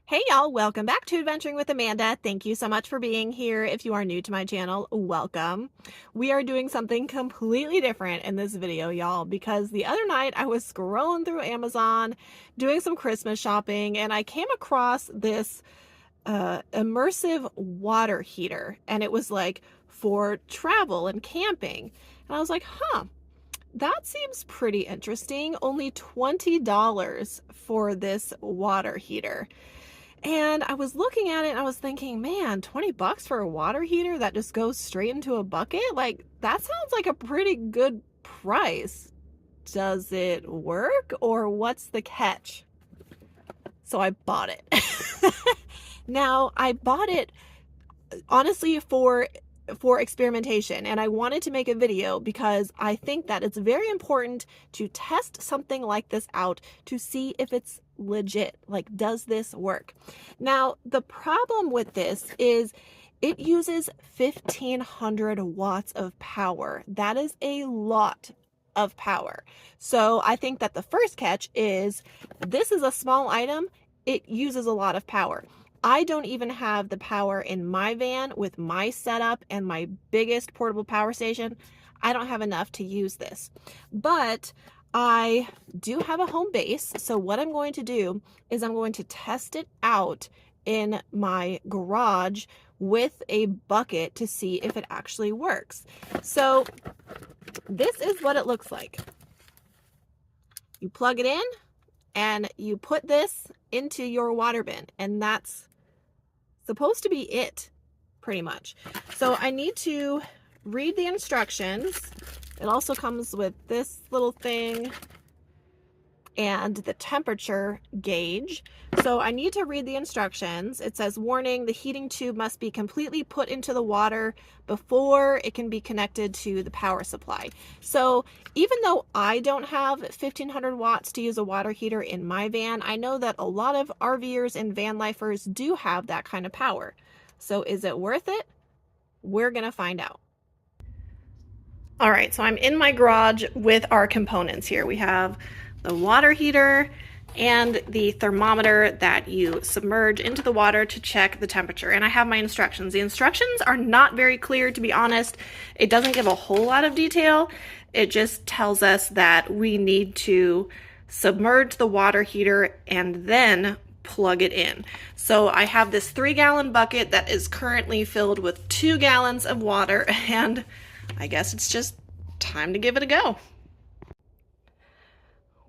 Hey y'all, welcome back to Adventuring with Amanda. Thank you so much for being here. If you are new to my channel, welcome. We are doing something completely different in this video, y'all, because the other night I was scrolling through Amazon doing some Christmas shopping and I came across this immersive water heater, and it was like for travel and camping. And I was like, that seems pretty interesting. Only $20 for this water heater. And I was looking at it and I was thinking, man, 20 bucks for a water heater that just goes straight into a bucket? Like, that sounds like a pretty good price. Does it work, or what's the catch? So I bought it. Now, I bought it honestly for experimentation, and I wanted to make a video because I think that it's very important to test something like this out to see if it's legit. Like, does this work? Now, the problem with this is it uses 1,500 watts of power. That is a lot of power. So I think that the first catch is this is a small item. It uses a lot of power. I don't even have the power in my van with my setup and my biggest portable power station. I don't have enough to use this, but I do have a home base. So what I'm going to do is I'm going to test it out in my garage with a bucket to see if it actually works. So this is what it looks like. You plug it in and you put this into your water bin, and that's supposed to be it, pretty much. So I need to read the instructions. It also comes with this little thing and the temperature gauge. So I need to read the instructions. It says, warning, the heating tube must be completely put into the water before it can be connected to the power supply. So even though I don't have 1,500 watts to use a water heater in my van, I know that a lot of RVers and van lifers do have that kind of power. So is it worth it? We're gonna find out. All right, so I'm in my garage with our components here. We have the water heater and the thermometer that you submerge into the water to check the temperature. And I have my instructions. The instructions are not very clear, to be honest. It doesn't give a whole lot of detail. It just tells us that we need to submerge the water heater and then plug it in. So I have this 3-gallon bucket that is currently filled with 2 gallons of water, and I guess it's just time to give it a go.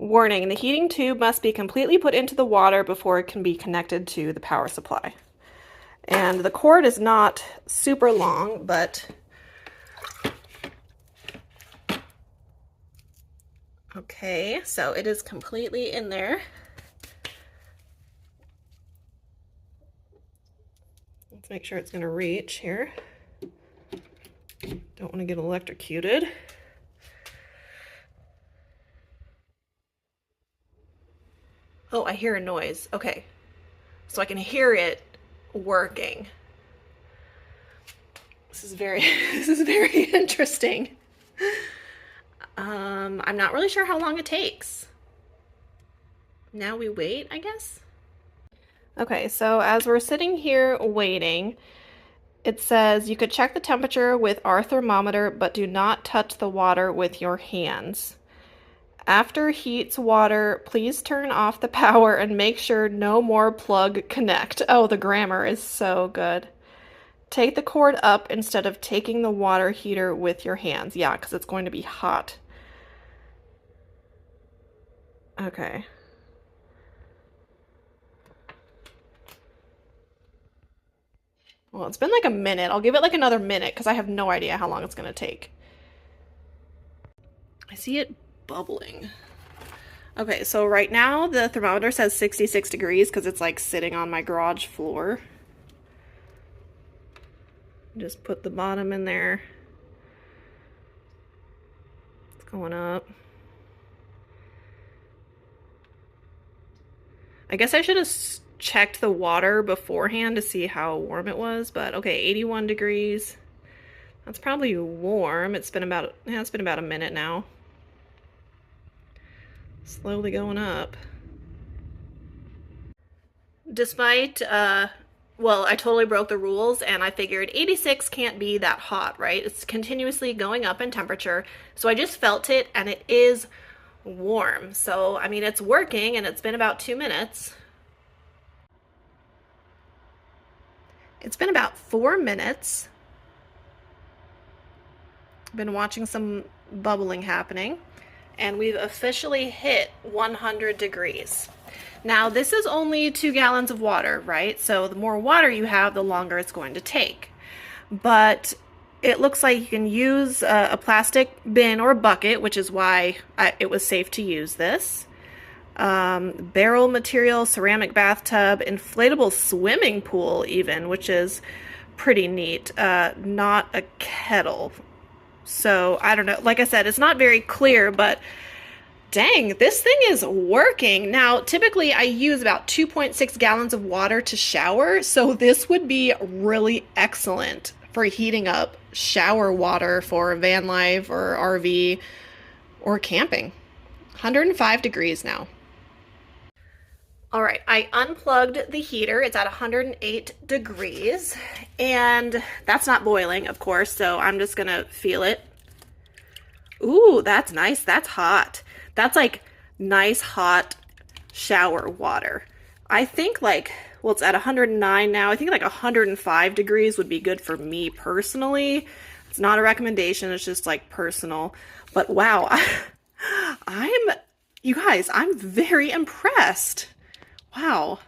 Warning, the heating tube must be completely put into the water before it can be connected to the power supply. And the cord is not super long, but okay, so it is completely in there. Let's make sure it's going to reach here. Don't want to get electrocuted. Oh, I hear a noise. Okay, so I can hear it working. This is very interesting. I'm not really sure how long it takes. Now we wait, I guess. Okay, so as we're sitting here waiting, it says you could check the temperature with our thermometer, but do not touch the water with your hands. After heats water, please turn off the power and make sure no more plug connect. Oh, the grammar is so good. Take the cord up instead of taking the water heater with your hands. Yeah, because it's going to be hot. Okay. Well, it's been like a minute. I'll give it like another minute because I have no idea how long it's going to take. I see it bubbling. Okay, so right now the thermometer says 66 degrees because it's like sitting on my garage floor. Just put the bottom in there. It's going up. I guess I should have checked the water beforehand to see how warm it was, but okay, 81 degrees. That's probably warm. It's been about a minute now. Slowly going up. Despite, well, I totally broke the rules and I figured 86 can't be that hot, right? It's continuously going up in temperature. So I just felt it and it is warm. So, I mean, it's working and it's been about 2 minutes. It's been about 4 minutes. I've been watching some bubbling happening and we've officially hit 100 degrees. Now, this is only 2 gallons of water, right? So the more water you have, the longer it's going to take. But it looks like you can use a plastic bin or bucket, which is why it was safe to use this. Barrel material, ceramic bathtub, inflatable swimming pool even, which is pretty neat. Not a kettle. So, I don't know. Like I said, it's not very clear, but dang, this thing is working. Now, typically I use about 2.6 gallons of water to shower, so this would be really excellent for heating up shower water for van life or RV or camping. 105 degrees now. All right, I unplugged the heater. It's at 108 degrees, and that's not boiling, of course, so I'm just gonna feel it. Ooh, that's nice. That's hot. That's like nice hot shower water. I think like, well, it's at 109 now. I think like 105 degrees would be good for me personally. It's not a recommendation. It's just like personal. But wow, you guys, I'm very impressed. Wow.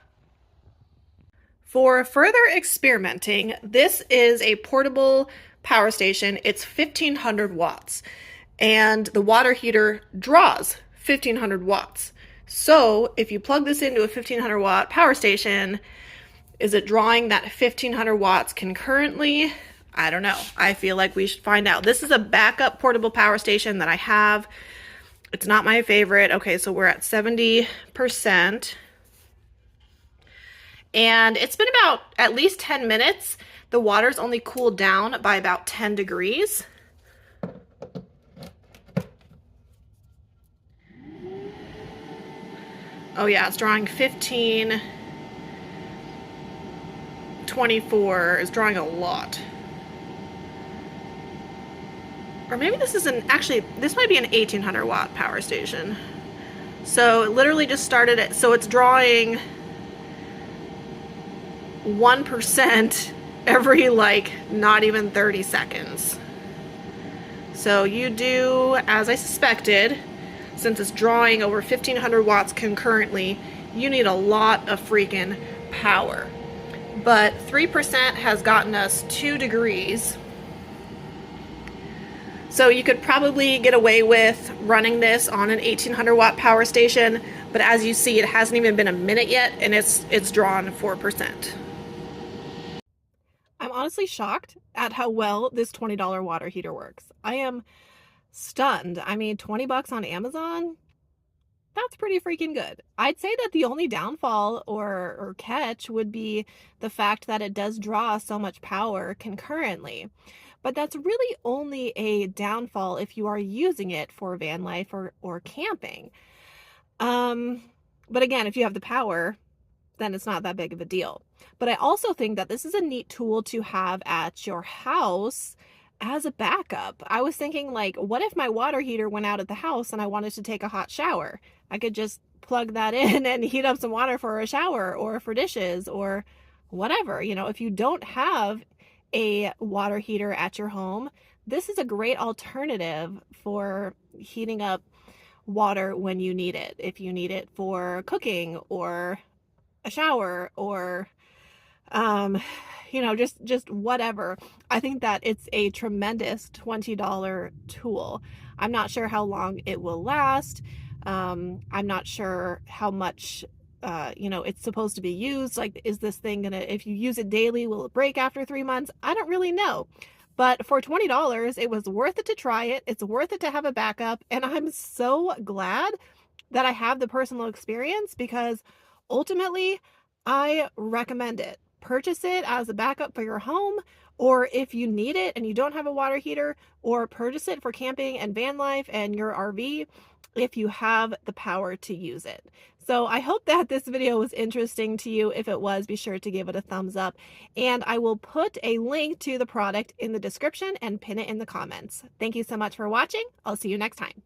For further experimenting, this is a portable power station. It's 1500 watts. And the water heater draws 1500 watts. So if you plug this into a 1500 watt power station, is it drawing that 1500 watts concurrently? I don't know. I feel like we should find out. This is a backup portable power station that I have. It's not my favorite. Okay, so we're at 70%. And it's been about at least 10 minutes. The water's only cooled down by about 10 degrees. Oh yeah, it's drawing 15, 24, it's drawing a lot. Or maybe this is actually, this might be an 1800 watt power station. So it literally just started it, so it's drawing 1% every like not even 30 seconds. So you do as I suspected. Since it's drawing over 1500 watts concurrently, you need a lot of freaking power. But 3% has gotten us 2 degrees. So you could probably get away with running this on an 1800 watt power station, but as you see, it hasn't even been a minute yet and it's drawn 4%. I'm honestly shocked at how well this $20 water heater works. I am stunned. I mean, 20 bucks on Amazon, that's pretty freaking good. I'd say that the only downfall or catch would be the fact that it does draw so much power concurrently. But that's really only a downfall if you are using it for van life or camping. But again, if you have the power, then it's not that big of a deal. But I also think that this is a neat tool to have at your house as a backup. I was thinking, like, what if my water heater went out at the house and I wanted to take a hot shower? I could just plug that in and heat up some water for a shower or for dishes or whatever. You know, if you don't have a water heater at your home, this is a great alternative for heating up water when you need it. If you need it for cooking or a shower or you know, just whatever. I think that it's a tremendous $20 tool. I'm not sure how long it will last. I'm not sure how much, you know, it's supposed to be used. Like, is this thing gonna, if you use it daily, will it break after 3 months? I don't really know. But for $20, it was worth it to try it. It's worth it to have a backup. And I'm so glad that I have the personal experience because ultimately I recommend it. Purchase it as a backup for your home, or if you need it and you don't have a water heater, or purchase it for camping and van life and your RV. if you have the power to use it. So I hope that this video was interesting to you. If it was, be sure to give it a thumbs up. And I will put a link to the product in the description and pin it in the comments. Thank you so much for watching. I'll see you next time.